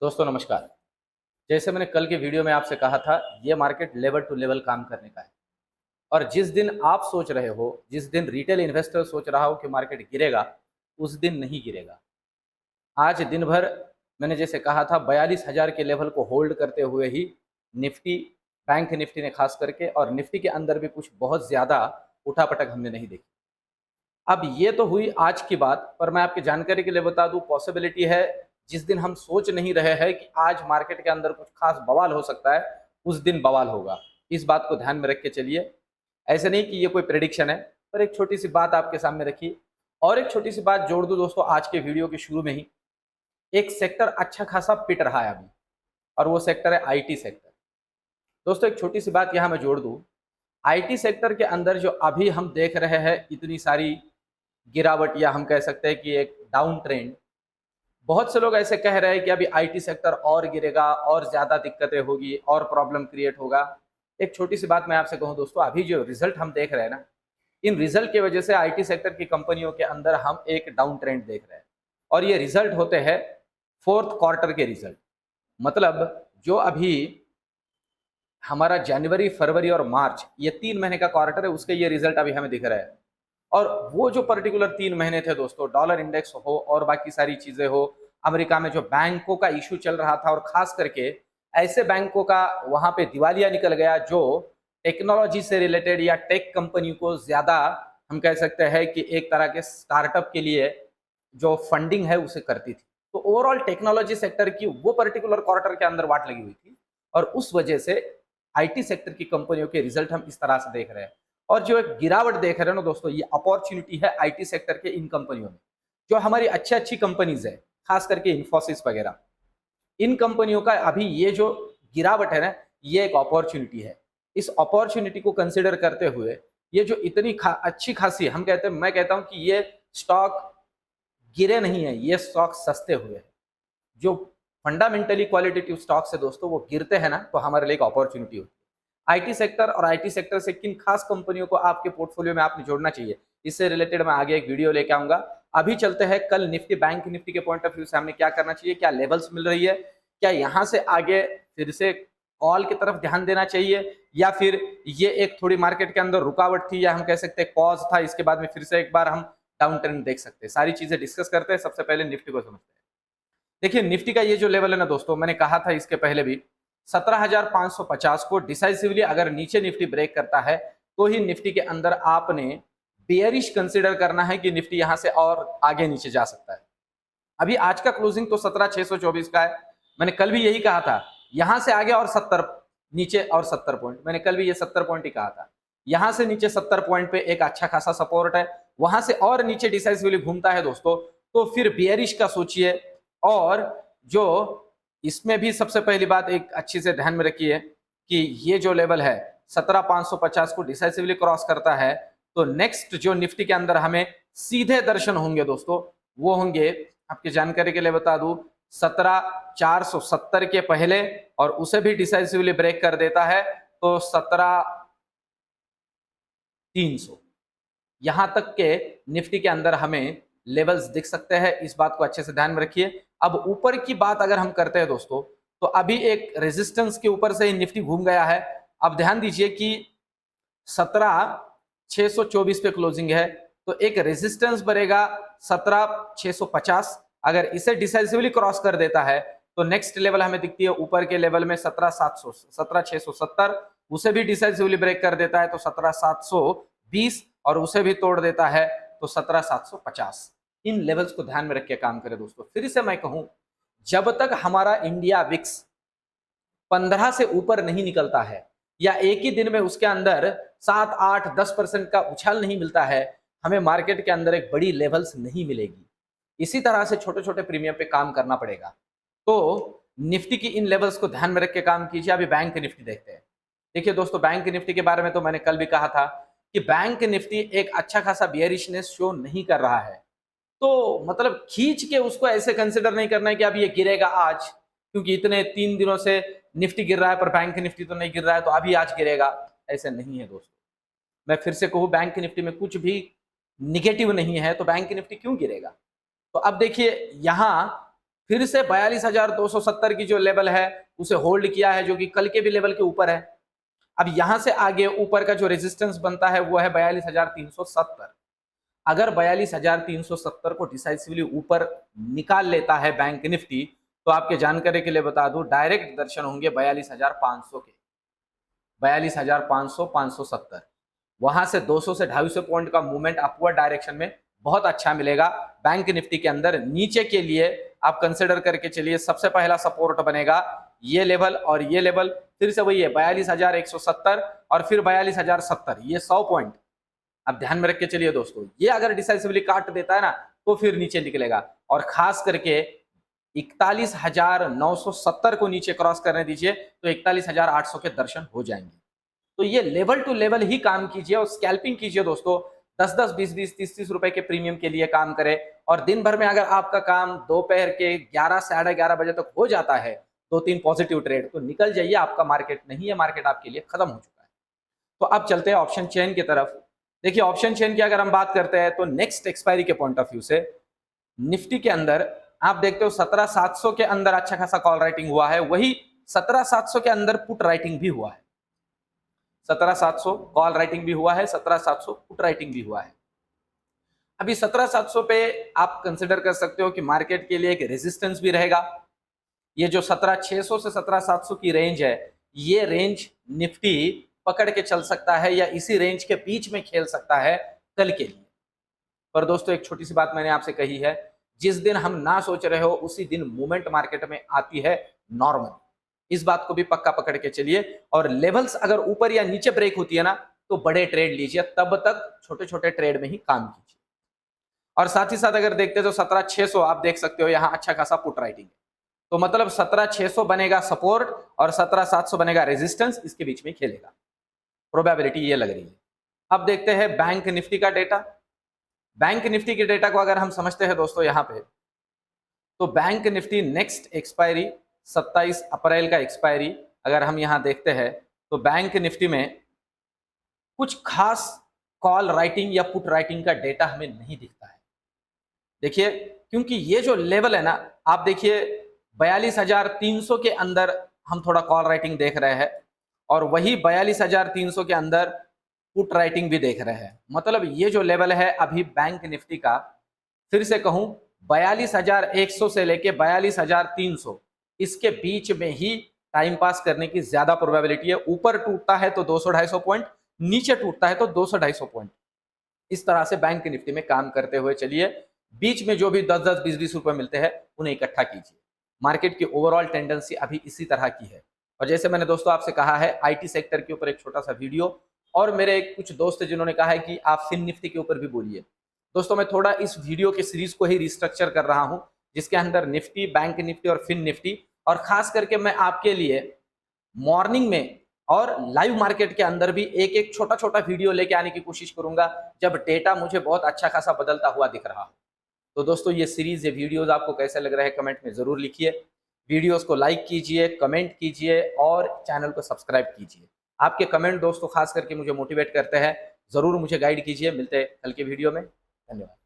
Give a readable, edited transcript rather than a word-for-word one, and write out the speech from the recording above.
दोस्तों नमस्कार। जैसे मैंने कल के वीडियो में आपसे कहा था, ये मार्केट लेवल टू लेवल काम करने का है। और जिस दिन आप सोच रहे हो, जिस दिन रिटेल इन्वेस्टर सोच रहा हो कि मार्केट गिरेगा, उस दिन नहीं गिरेगा। आज दिन भर मैंने जैसे कहा था 42,000 के लेवल को होल्ड करते हुए ही निफ्टी, बैंक निफ्टी ने खास करके, और निफ्टी के अंदर भी कुछ बहुत ज़्यादा उठापटक हमने नहीं देखी। अब ये तो हुई आज की बात, पर मैं आपकी जानकारी के लिए बता दूं, पॉसिबिलिटी है जिस दिन हम सोच नहीं रहे हैं कि आज मार्केट के अंदर कुछ खास बवाल हो सकता है, उस दिन बवाल होगा। इस बात को ध्यान में रख के चलिए। ऐसे नहीं कि ये कोई प्रेडिक्शन है, पर एक छोटी सी बात आपके सामने रखी। और एक छोटी सी बात जोड़ दूं दोस्तों, आज के वीडियो के शुरू में ही एक सेक्टर अच्छा खासा पिट रहा है अभी, और वो सेक्टर है आईटी सेक्टर। दोस्तों एक छोटी सी बात यहाँ मैं जोड़ दूं, आईटी सेक्टर के अंदर जो अभी हम देख रहे हैं इतनी सारी गिरावट, या हम कह सकते हैं कि एक डाउन ट्रेंड, बहुत से लोग ऐसे कह रहे हैं कि अभी आईटी सेक्टर और गिरेगा, और ज्यादा दिक्कतें होगी, और प्रॉब्लम क्रिएट होगा। एक छोटी सी बात मैं आपसे कहूं दोस्तों, अभी जो रिजल्ट हम देख रहे हैं ना, इन रिजल्ट की वजह से आईटी सेक्टर की कंपनियों के अंदर हम एक डाउन ट्रेंड देख रहे हैं। और ये रिजल्ट होते हैं फोर्थ क्वार्टर के रिजल्ट। मतलब जो अभी हमारा जनवरी, फरवरी और मार्च, ये 3 महीने का क्वार्टर है, उसके ये रिजल्ट अभी हमें दिख रहा है। और वो जो पर्टिकुलर 3 महीने थे दोस्तों, डॉलर इंडेक्स हो और बाकी सारी चीजें हो, अमेरिका में जो बैंकों का इशू चल रहा था, और खास करके ऐसे बैंकों का वहां पे दिवालिया निकल गया जो टेक्नोलॉजी से रिलेटेड या टेक कंपनी को ज्यादा, हम कह सकते हैं कि एक तरह के स्टार्टअप के लिए जो फंडिंग है उसे करती थी। तो ओवरऑल टेक्नोलॉजी सेक्टर की वो पर्टिकुलर क्वार्टर के अंदर वाट लगी हुई थी, और उस वजह से आईटी सेक्टर की कंपनियों के रिजल्ट हम इस तरह से देख रहे हैं। और जो एक गिरावट देख रहे हैं ना दोस्तों, ये अपॉर्चुनिटी है आईटी सेक्टर के इन कंपनियों में, जो हमारी अच्छी अच्छी कंपनीज है, खास करके इंफोसिस वगैरह। इन कंपनियों का अभी ये जो गिरावट है ना, ये एक अपॉर्चुनिटी है। इस अपॉर्चुनिटी को कंसिडर करते हुए ये जो इतनी अच्छी खासी, हम कहते हैं, मैं कहता हूं कि ये स्टॉक गिरे नहीं है, ये स्टॉक सस्ते हुए हैं। जो फंडामेंटली क्वालिटेटिव स्टॉक्स है दोस्तों, वो गिरते हैं ना, तो हमारे लिए एक अपॉर्चुनिटी होती है। आईटी सेक्टर और आईटी सेक्टर से किन खास कंपनियों को आपके पोर्टफोलियो में आपने जोड़ना चाहिए, इससे रिलेटेड मैं आगे एक वीडियो लेके आऊंगा। अभी चलते हैं कल निफ्टी, बैंक निफ्टी के पॉइंट ऑफ व्यू से हमें क्या करना चाहिए, क्या लेवल्स मिल रही है, क्या यहाँ से आगे फिर से कॉल की तरफ ध्यान देना चाहिए, या फिर ये एक थोड़ी मार्केट के अंदर रुकावट थी, या हम कह सकते हैं पॉज था, इसके बाद में फिर से एक बार हम डाउन ट्रेंड देख सकते हैं। सारी चीजें डिस्कस करते हैं। सबसे पहले निफ्टी को समझते हैं। देखिए निफ्टी का ये जो लेवल है ना दोस्तों, मैंने कहा था इसके पहले भी, 17,550 को डिसाइसिवली अगर नीचे निफ्टी ब्रेक करता है, तो ही निफ्टी के अंदर आपने बेयरिश कंसीडर करना है कि निफ्टी यहां से और आगे नीचे जा सकता है। अभी आज का क्लोजिंग तो 17,624 का है। मैंने कल भी यही कहा था, यहां से आगे और 70 नीचे और 70 पॉइंट, मैंने कल भी ये 70 पॉइंट ही कहा था। यहां से नीचे 70 पॉइंट पे एक अच्छा खासा सपोर्ट है, वहां से और नीचे डिसाइसिवली घूमता है दोस्तों, तो फिर बेयरिश का सोचिए। और जो इसमें भी सबसे पहली बात एक अच्छी से ध्यान में रखिए कि ये जो लेवल है 17,550 को डिसाइसिवली क्रॉस करता है, तो नेक्स्ट जो निफ्टी के अंदर हमें सीधे दर्शन होंगे दोस्तों, वो होंगे, आपकी जानकारी के लिए बता दूं, 17,470 के पहले, और उसे भी डिसाइसिवली ब्रेक कर देता है तो 17,300, यहां तक के निफ्टी के अंदर हमें लेवल्स दिख सकते हैं। इस बात को अच्छे से ध्यान में रखिए। अब ऊपर की बात अगर हम करते हैं दोस्तों, तो अभी एक रेजिस्टेंस के ऊपर से ही निफ्टी घूम गया है। अब ध्यान दीजिए कि 17,624 पे क्लोजिंग है, तो एक रेजिस्टेंस बनेगा 17,650। अगर इसे डिसाइसिवली क्रॉस कर देता है, तो नेक्स्ट लेवल हमें दिखती है ऊपर के लेवल में 17,700, 17,670, उसे भी डिसाइसिवली ब्रेक कर देता है तो 17,720, और उसे भी तोड़ देता है तो 17,750। इन लेवल्स को ध्यान में रख के काम करें दोस्तों। फिर से मैं कहूं, जब तक हमारा इंडिया विक्स 15 से ऊपर नहीं निकलता है, या एक ही दिन में उसके अंदर 7, 8, 10% का उछाल नहीं मिलता है, हमें मार्केट के अंदर एक बड़ी लेवल्स नहीं मिलेगी। इसी तरह से छोटे छोटे प्रीमियम पे काम करना पड़ेगा। तो निफ्टी की इन लेवल्स को ध्यान में रख के काम कीजिए। अभी बैंक निफ्टी देखते हैं। देखिए दोस्तों, बैंक निफ्टी के बारे में तो मैंने कल भी कहा था कि बैंक निफ्टी एक अच्छा खासा बियरिशनेस शो नहीं कर रहा है। तो मतलब खींच के उसको ऐसे कंसिडर नहीं करना है कि अब ये गिरेगा आज, क्योंकि इतने 3 दिनों से निफ्टी गिर रहा है पर बैंक निफ्टी तो नहीं गिर रहा है, तो अभी आज गिरेगा। ऐसे नहीं है दोस्तों। मैं फिर से कहूँ, बैंक निफ्टी में कुछ भी निगेटिव नहीं है, तो बैंक निफ्टी क्यों गिरेगा। तो अब देखिए, यहाँ फिर से 42,270 की जो लेवल है उसे होल्ड किया है, जो कि कल के भी लेवल के ऊपर है। अब यहां से आगे ऊपर का जो रेजिस्टेंस बनता है वो है 42,370। अगर 42,370 को डिसाइसिवली ऊपर निकाल लेता है बैंक निफ्टी, तो आपके जानकारी के लिए बता दूं डायरेक्ट दर्शन होंगे 42,500 के, 42,500, 570। वहां से 200 से 250 पॉइंट का मूवमेंट अपवर्ड डायरेक्शन में बहुत अच्छा मिलेगा बैंक निफ्टी के अंदर। नीचे के लिए आप कंसिडर करके चलिए, सबसे पहला सपोर्ट बनेगा ये लेवल और ये लेवल, फिर से वही है 42,170 और फिर 42,070, ये 100 पॉइंट आप ध्यान में रख के चलिए दोस्तों। ये अगर डिसाइसिवली काट देता है ना तो फिर नीचे निकलेगा, और खास करके 41,970 को नीचे क्रॉस करने दीजिए तो 41,800 के दर्शन हो जाएंगे। तो ये लेवल टू लेवल ही काम कीजिए और स्कैल्पिंग कीजिए दोस्तों। 10-10, 20-20, 30-30 रुपए के प्रीमियम के लिए काम करें, और दिन भर में अगर आपका काम दोपहर के 11 साढ़े 11 बजे तक हो जाता है, 2-3 पॉजिटिव ट्रेड, तो निकल जाइए, आपका मार्केट नहीं है, मार्केट आपके लिए खत्म हो चुका है। तो अब चलते हैं ऑप्शन चेन की तरफ। देखिए ऑप्शन चेन की अगर हम बात करते हैं तो नेक्स्ट एक्सपायरी के पॉइंट ऑफ व्यू से निफ्टी के अंदर आप देखते हो 17,700 के अंदर अच्छा खासा कॉल राइटिंग हुआ है, वही 17,700 के अंदर पुट राइटिंग भी हुआ है। 17,700 कॉल राइटिंग भी हुआ है, 17,700 पुट राइटिंग भी हुआ है। अभी 17,700 पे आप कंसिडर कर सकते हो कि मार्केट के लिए एक रेजिस्टेंस भी रहेगा। ये जो 17,600 से 17,700 की रेंज है, ये रेंज निफ्टी पकड़ के चल सकता है या इसी रेंज के बीच में खेल सकता है कल के लिए। पर दोस्तों एक छोटी सी बात मैंने आपसे कही है, जिस दिन हम ना सोच रहे हो उसी दिन मूवमेंट मार्केट में आती है नॉर्मल। इस बात को भी पक्का पकड़ के चलिए, और लेवल्स अगर ऊपर या नीचे ब्रेक होती है ना तो बड़े ट्रेड लीजिए, तब तक छोटे छोटे ट्रेड में ही काम कीजिए। और साथ ही साथ अगर देखते तो 17,600 आप देख सकते हो यहाँ अच्छा खासा पुट राइटिंग है, तो मतलब 17,600 बनेगा सपोर्ट और 17,700 बनेगा रेजिस्टेंस, इसके बीच में खेलेगा, प्रोबेबिलिटी ये लग रही है। अब देखते हैं बैंक निफ्टी का डेटा। बैंक निफ्टी के डेटा को अगर हम समझते हैं दोस्तों यहाँ पे, तो बैंक निफ्टी नेक्स्ट एक्सपायरी 27 अप्रैल का एक्सपायरी अगर हम यहाँ देखते हैं तो बैंक निफ्टी में कुछ खास कॉल राइटिंग या पुट राइटिंग का डेटा हमें नहीं दिखता है। देखिए क्योंकि ये जो लेवल है ना, आप देखिए 42,300 के अंदर हम थोड़ा कॉल राइटिंग देख रहे हैं, और वही 42,300 के अंदर पुट राइटिंग भी देख रहे हैं। मतलब ये जो लेवल है अभी बैंक निफ्टी का, फिर से कहूं 42,100 से लेके 42,300, इसके बीच में ही टाइम पास करने की ज्यादा प्रोबेबिलिटी है। ऊपर टूटता है तो 200-250 पॉइंट, नीचे टूटता है तो 200-250 पॉइंट। इस तरह से बैंक निफ्टी में काम करते हुए चलिए, बीच में जो भी 10-10, 20-20 रुपए मिलते हैं उन्हें इकट्ठा कीजिए। मार्केट की ओवरऑल टेंडेंसी अभी इसी तरह की है। और जैसे मैंने दोस्तों आपसे कहा है आईटी सेक्टर के ऊपर एक छोटा सा वीडियो, और मेरे कुछ दोस्त जिन्होंने कहा है कि आप फिन निफ्टी के ऊपर भी बोलिए। दोस्तों मैं थोड़ा इस वीडियो के सीरीज को ही रिस्ट्रक्चर कर रहा हूं, जिसके अंदर निफ्टी, बैंक निफ्टी और फिन निफ्टी, और खास करके मैं आपके लिए मॉर्निंग में और लाइव मार्केट के अंदर भी एक एक छोटा छोटा वीडियो लेके आने की कोशिश करूंगा, जब डेटा मुझे बहुत अच्छा खासा बदलता हुआ दिख रहा हो। तो दोस्तों ये सीरीज, ये वीडियोस आपको कैसे लग रहे हैं कमेंट में जरूर लिखिए। वीडियोस को लाइक कीजिए, कमेंट कीजिए और चैनल को सब्सक्राइब कीजिए। आपके कमेंट दोस्तों खास करके मुझे मोटिवेट करते हैं। जरूर मुझे गाइड कीजिए। मिलते हैं कल के वीडियो में। धन्यवाद।